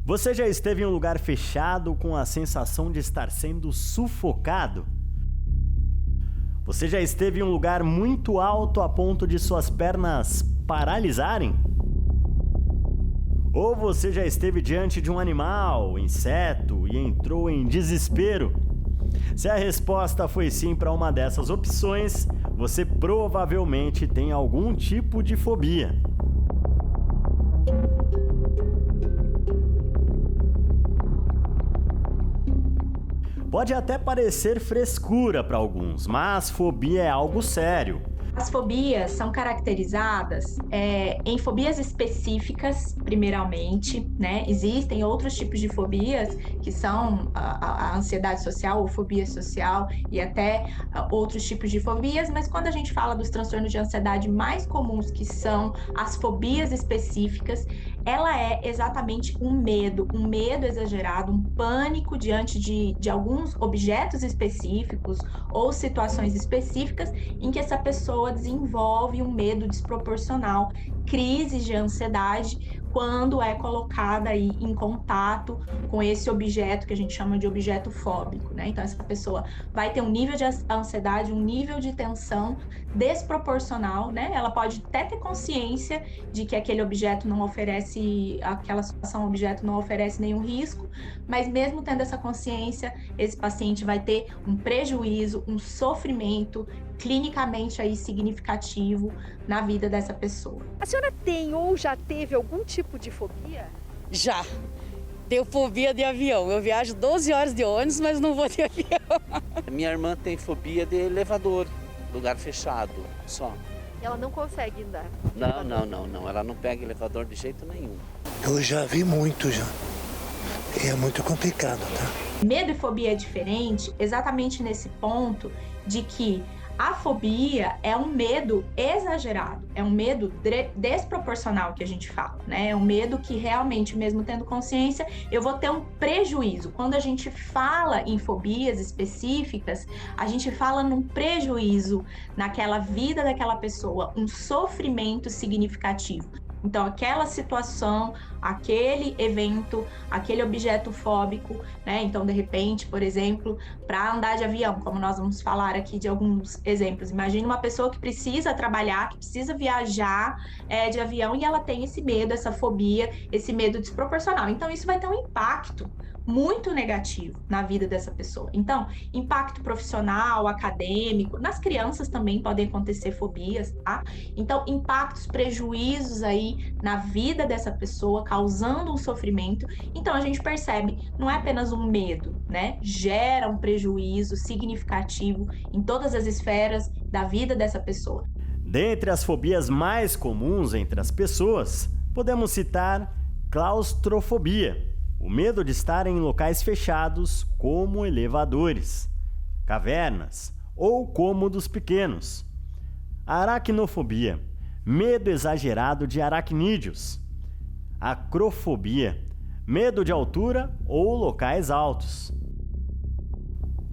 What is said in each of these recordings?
Você já esteve em um lugar fechado com a sensação de estar sendo sufocado? Você já esteve em um lugar muito alto a ponto de suas pernas paralisarem? Ou você já esteve diante de um animal, inseto e entrou em desespero? Se a resposta foi sim para uma dessas opções, você provavelmente tem algum tipo de fobia. Pode até parecer frescura para alguns, mas fobia é algo sério. As fobias são caracterizadas em fobias específicas, primeiramente, né? Existem outros tipos de fobias, que são a ansiedade social ou fobia social, e até outros tipos de fobias, mas quando a gente fala dos transtornos de ansiedade mais comuns, que são as fobias específicas, ela é exatamente um medo exagerado, um pânico diante de alguns objetos específicos ou situações específicas em que essa pessoa desenvolve um medo desproporcional, crises de ansiedade, quando é colocada aí em contato com esse objeto que a gente chama de objeto fóbico, né? Então, essa pessoa vai ter um nível de ansiedade, um nível de tensão desproporcional, né? Ela pode até ter consciência de que aquele objeto não oferece, aquela situação, objeto não oferece nenhum risco, mas mesmo tendo essa consciência, esse paciente vai ter um prejuízo, um sofrimento clinicamente aí significativo na vida dessa pessoa. A senhora tem ou já teve algum tipo de fobia? Já. Tenho fobia de avião. Eu viajo 12 horas de ônibus, mas não vou de avião. Minha irmã tem fobia de elevador, lugar fechado, só. Ela não consegue andar. Não. Ela não pega elevador de jeito nenhum. Eu já vi muito já. E é muito complicado, tá? Medo e fobia é diferente exatamente nesse ponto de que a fobia é um medo exagerado, é um medo desproporcional que a gente fala, né? É um medo que realmente, mesmo tendo consciência, eu vou ter um prejuízo. Quando a gente fala em fobias específicas, a gente fala num prejuízo naquela vida daquela pessoa, um sofrimento significativo. Então, aquela situação, aquele evento, aquele objeto fóbico, né? Então, de repente, por exemplo, para andar de avião, como nós vamos falar aqui de alguns exemplos. Imagine uma pessoa que precisa trabalhar, que precisa viajar de avião e ela tem esse medo, essa fobia, esse medo desproporcional. Então, isso vai ter um impacto muito negativo na vida dessa pessoa. Então, impacto profissional, acadêmico, nas crianças também podem acontecer fobias, tá? Então, impactos, prejuízos aí na vida dessa pessoa, causando um sofrimento. Então, a gente percebe, não é apenas um medo, né? Gera um prejuízo significativo em todas as esferas da vida dessa pessoa. Dentre as fobias mais comuns entre as pessoas, podemos citar claustrofobia, o medo de estar em locais fechados, como elevadores, cavernas ou cômodos pequenos. Aracnofobia, medo exagerado de aracnídeos. Acrofobia, medo de altura ou locais altos.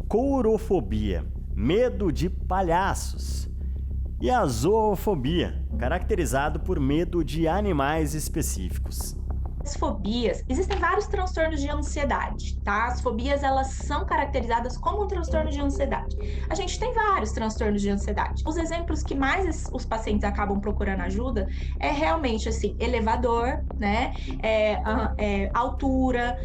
Courofobia, medo de palhaços. E a zoofobia, caracterizado por medo de animais específicos. As fobias, existem vários transtornos de ansiedade, tá? As fobias, elas são caracterizadas como um transtorno de ansiedade. A gente tem vários transtornos de ansiedade. Os exemplos que mais os pacientes acabam procurando ajuda é realmente, assim, elevador, né? Altura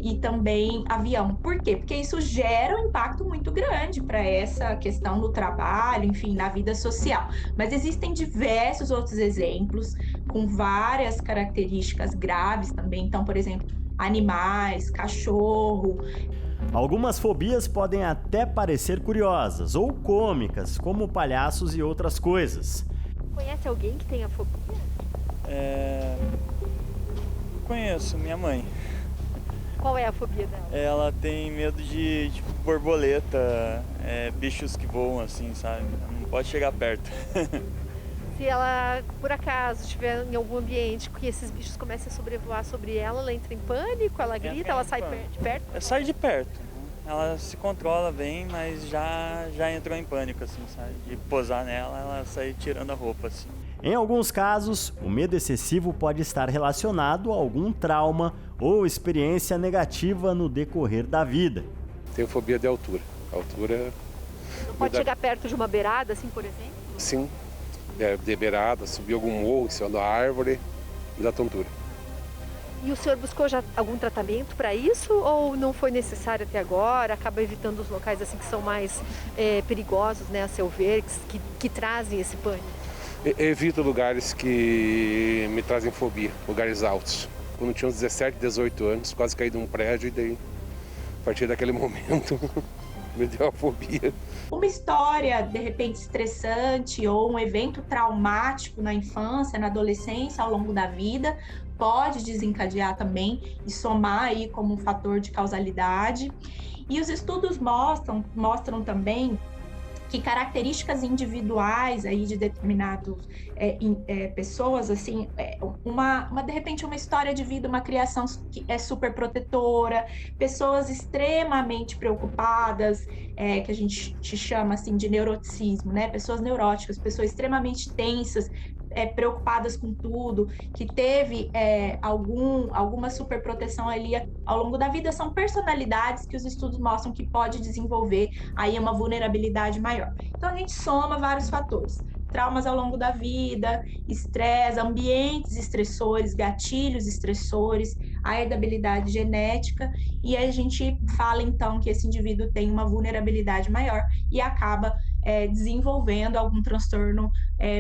e também avião. Por quê? Porque isso gera um impacto muito grande para essa questão do trabalho, enfim, na vida social. Mas existem diversos outros exemplos com várias características graves também. Então, por exemplo, animais, cachorro. Algumas fobias podem até parecer curiosas ou cômicas, como palhaços e outras coisas. Conhece alguém que tenha fobia? Conheço, minha mãe. Qual é a fobia dela? Ela tem medo de borboleta, bichos que voam assim, sabe? Não pode chegar perto. Se ela, por acaso, estiver em algum ambiente que esses bichos comecem a sobrevoar sobre ela, ela entra em pânico, ela grita, ela sai de perto? Sai de perto. Ela se controla bem, mas já entrou em pânico, assim, sabe? De posar nela, ela sai tirando a roupa, assim. Em alguns casos, o medo excessivo pode estar relacionado a algum trauma ou experiência negativa no decorrer da vida. Tenho fobia de altura. Altura... Não pode chegar perto de uma beirada, assim, por exemplo? Sim, de beirada, subir algum morro em cima da árvore, me dá tontura. E o senhor buscou já algum tratamento para isso ou não foi necessário até agora? Acaba evitando os locais assim que são mais perigosos, né, a seu ver, que trazem esse pânico? Evito lugares que me trazem fobia, lugares altos. Quando tinha uns 17, 18 anos, quase caí de um prédio e daí, a partir daquele momento, me deu uma fobia. Uma história, de repente, estressante ou um evento traumático na infância, na adolescência, ao longo da vida, pode desencadear também e somar aí como um fator de causalidade. E os estudos mostram também que características individuais aí de determinadas pessoas, assim, de repente uma história de vida, uma criação que é super protetora, pessoas extremamente preocupadas, que a gente chama assim de neuroticismo, né? Pessoas neuróticas, pessoas extremamente tensas, preocupadas com tudo, que teve alguma superproteção ali ao longo da vida, são personalidades que os estudos mostram que pode desenvolver aí uma vulnerabilidade maior. Então a gente soma vários fatores, traumas ao longo da vida, estresse, ambientes estressores, gatilhos estressores, a herdabilidade genética, e a gente fala então que esse indivíduo tem uma vulnerabilidade maior e acaba desenvolvendo algum transtorno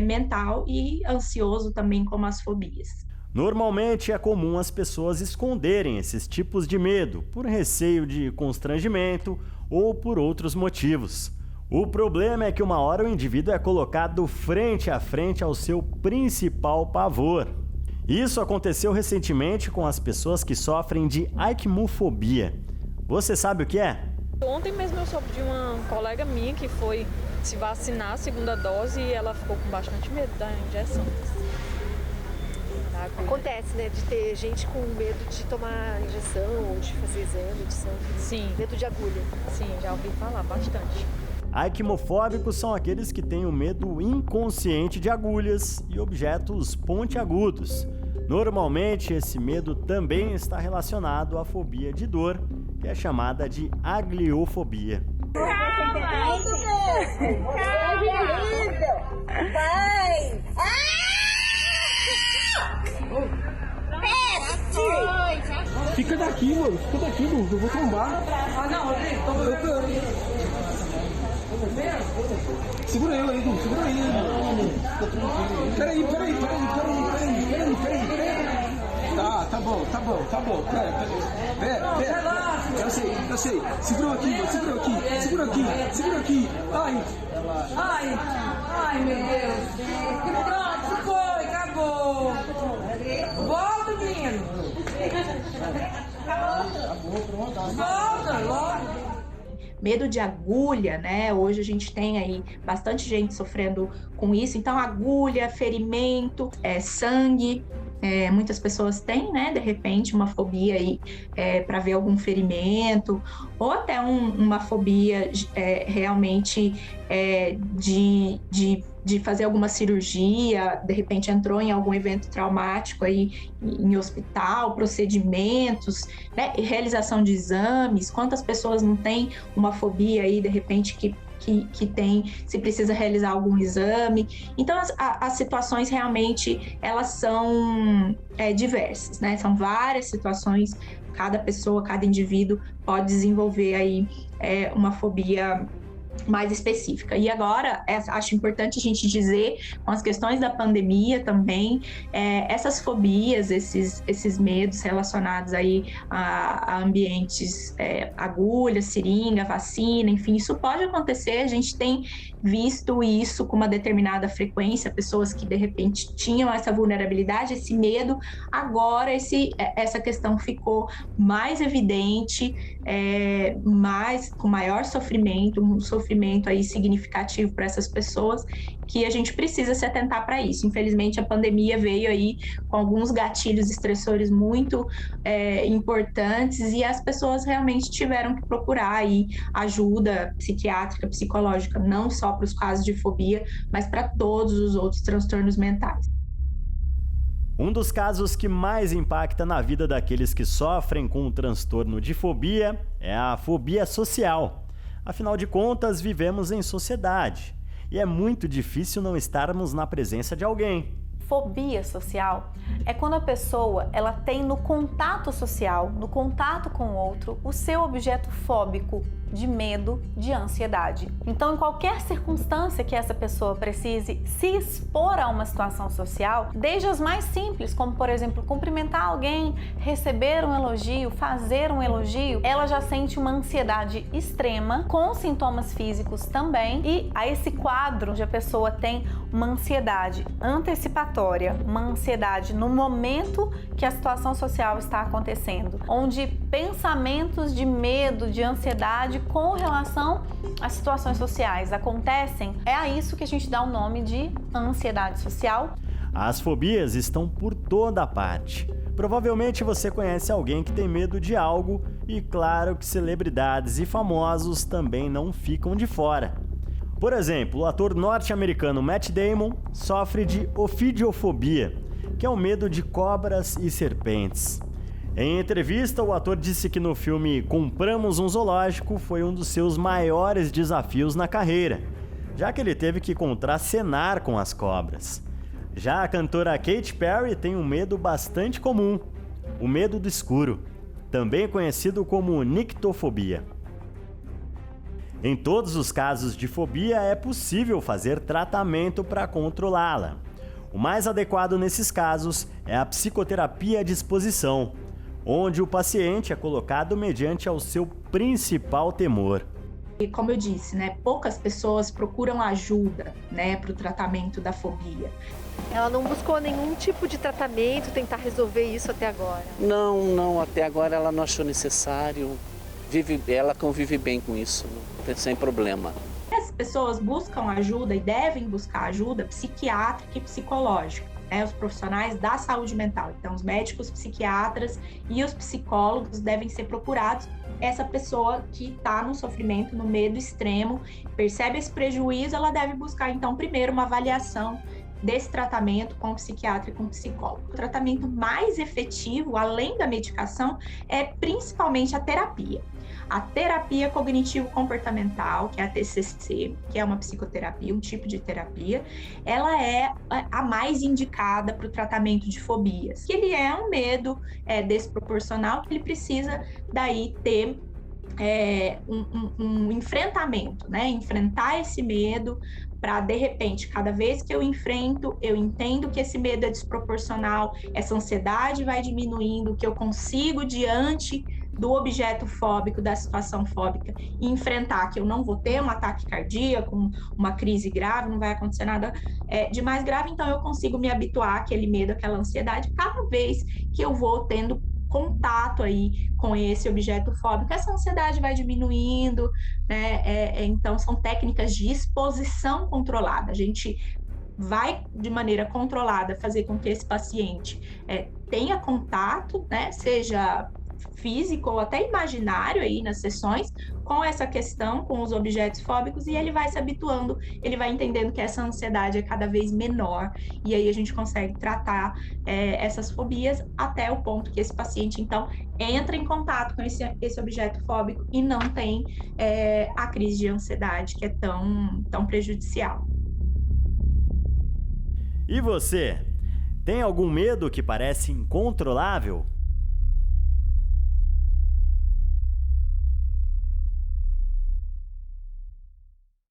mental e ansioso também, como as fobias. Normalmente é comum as pessoas esconderem esses tipos de medo por receio de constrangimento ou por outros motivos. O problema é que uma hora o indivíduo é colocado frente a frente ao seu principal pavor. Isso aconteceu recentemente com as pessoas que sofrem de aikmofobia. Você sabe o que é? Ontem mesmo eu soube de uma colega minha que foi se vacinar a segunda dose e ela ficou com bastante medo da injeção. Acontece, né, de ter gente com medo de tomar injeção ou de fazer exame de sangue. Sim. Medo de agulha. Sim, já ouvi falar bastante. Aikmofóbicos são aqueles que têm o medo inconsciente de agulhas e objetos pontiagudos. Normalmente, esse medo também está relacionado à fobia de dor, que é chamada de agliofobia. Fica daqui, mano. Fica daqui, mano. Eu vou tombar. Ah, não, Rodrigo. Segura eu aí, Gu. Segura aí. Peraí. Tá bom. Pera. Eu sei. Segura aqui. Ai, meu Deus. Pronto, foi, acabou. Volta, menino. Volta, logo. Medo de agulha, né? Hoje a gente tem aí bastante gente sofrendo com isso. Então, agulha, ferimento, sangue. Muitas pessoas têm, né? De repente, uma fobia aí para ver algum ferimento, ou até uma fobia realmente de fazer alguma cirurgia, de repente entrou em algum evento traumático aí em hospital, procedimentos, né? Realização de exames. Quantas pessoas não têm uma fobia aí, de repente, que tem, se precisa realizar algum exame. Então, as situações realmente, elas são diversas, né? São várias situações, cada pessoa, cada indivíduo pode desenvolver aí uma fobia mais específica. E agora, acho importante a gente dizer, com as questões da pandemia também, essas fobias, esses medos relacionados aí a ambientes, agulha, seringa, vacina, enfim, isso pode acontecer. A gente tem visto isso com uma determinada frequência, pessoas que de repente tinham essa vulnerabilidade, esse medo, agora essa questão ficou mais evidente, com maior sofrimento, sofrimento aí significativo para essas pessoas, que a gente precisa se atentar para isso. Infelizmente, a pandemia veio aí com alguns gatilhos estressores muito importantes e as pessoas realmente tiveram que procurar aí ajuda psiquiátrica, psicológica, não só para os casos de fobia, mas para todos os outros transtornos mentais. Um dos casos que mais impacta na vida daqueles que sofrem com o transtorno de fobia é a fobia social. Afinal de contas, vivemos em sociedade e é muito difícil não estarmos na presença de alguém. Fobia social é quando a pessoa ela tem no contato social, no contato com o outro, o seu objeto fóbico de medo, de ansiedade. Então, em qualquer circunstância que essa pessoa precise se expor a uma situação social, desde as mais simples, como por exemplo, cumprimentar alguém, receber um elogio, fazer um elogio, ela já sente uma ansiedade extrema, com sintomas físicos também, e a esse quadro onde a pessoa tem uma ansiedade antecipatória, uma ansiedade no momento que a situação social está acontecendo, onde pensamentos de medo, de ansiedade com relação às situações sociais acontecem, é a isso que a gente dá o nome de ansiedade social. As fobias estão por toda parte. Provavelmente você conhece alguém que tem medo de algo e claro que celebridades e famosos também não ficam de fora. Por exemplo, o ator norte-americano Matt Damon sofre de ofidiofobia, que é o medo de cobras e serpentes. Em entrevista, o ator disse que no filme Compramos um Zoológico foi um dos seus maiores desafios na carreira, já que ele teve que contracenar com as cobras. Já a cantora Katy Perry tem um medo bastante comum, o medo do escuro, também conhecido como nictofobia. Em todos os casos de fobia, é possível fazer tratamento para controlá-la. O mais adequado nesses casos é a psicoterapia de exposição, onde o paciente é colocado mediante ao seu principal temor. E como eu disse, né, poucas pessoas procuram ajuda, né, para o tratamento da fobia. Ela não buscou nenhum tipo de tratamento, tentar resolver isso até agora? Não, até agora ela não achou necessário. Ela convive bem com isso, sem problema. As pessoas buscam ajuda e devem buscar ajuda psiquiátrica e psicológica. Os profissionais da saúde mental. Então, os médicos, psiquiatras e os psicólogos devem ser procurados. Essa pessoa que está no sofrimento, no medo extremo, percebe esse prejuízo, ela deve buscar, então, primeiro uma avaliação desse tratamento com o psiquiatra e com o psicólogo. O tratamento mais efetivo, além da medicação, é principalmente a terapia. A terapia cognitivo-comportamental, que é a TCC, que é uma psicoterapia, um tipo de terapia, ela é a mais indicada para o tratamento de fobias. Que ele é um medo desproporcional, que ele precisa daí ter um enfrentamento, né? Enfrentar esse medo para, de repente, cada vez que eu enfrento, eu entendo que esse medo é desproporcional, essa ansiedade vai diminuindo, que eu consigo, diante do objeto fóbico, da situação fóbica, e enfrentar que eu não vou ter um ataque cardíaco, uma crise grave, não vai acontecer nada de mais grave, então eu consigo me habituar àquele medo, àquela ansiedade, cada vez que eu vou tendo contato aí com esse objeto fóbico, essa ansiedade vai diminuindo, né? Então, são técnicas de exposição controlada. A gente vai, de maneira controlada, fazer com que esse paciente tenha contato, né? Seja físico ou até imaginário aí nas sessões, com essa questão, com os objetos fóbicos, e ele vai se habituando, ele vai entendendo que essa ansiedade é cada vez menor, e aí a gente consegue tratar essas fobias até o ponto que esse paciente, então, entra em contato com esse objeto fóbico e não tem a crise de ansiedade, que é tão prejudicial. E você? Tem algum medo que parece incontrolável?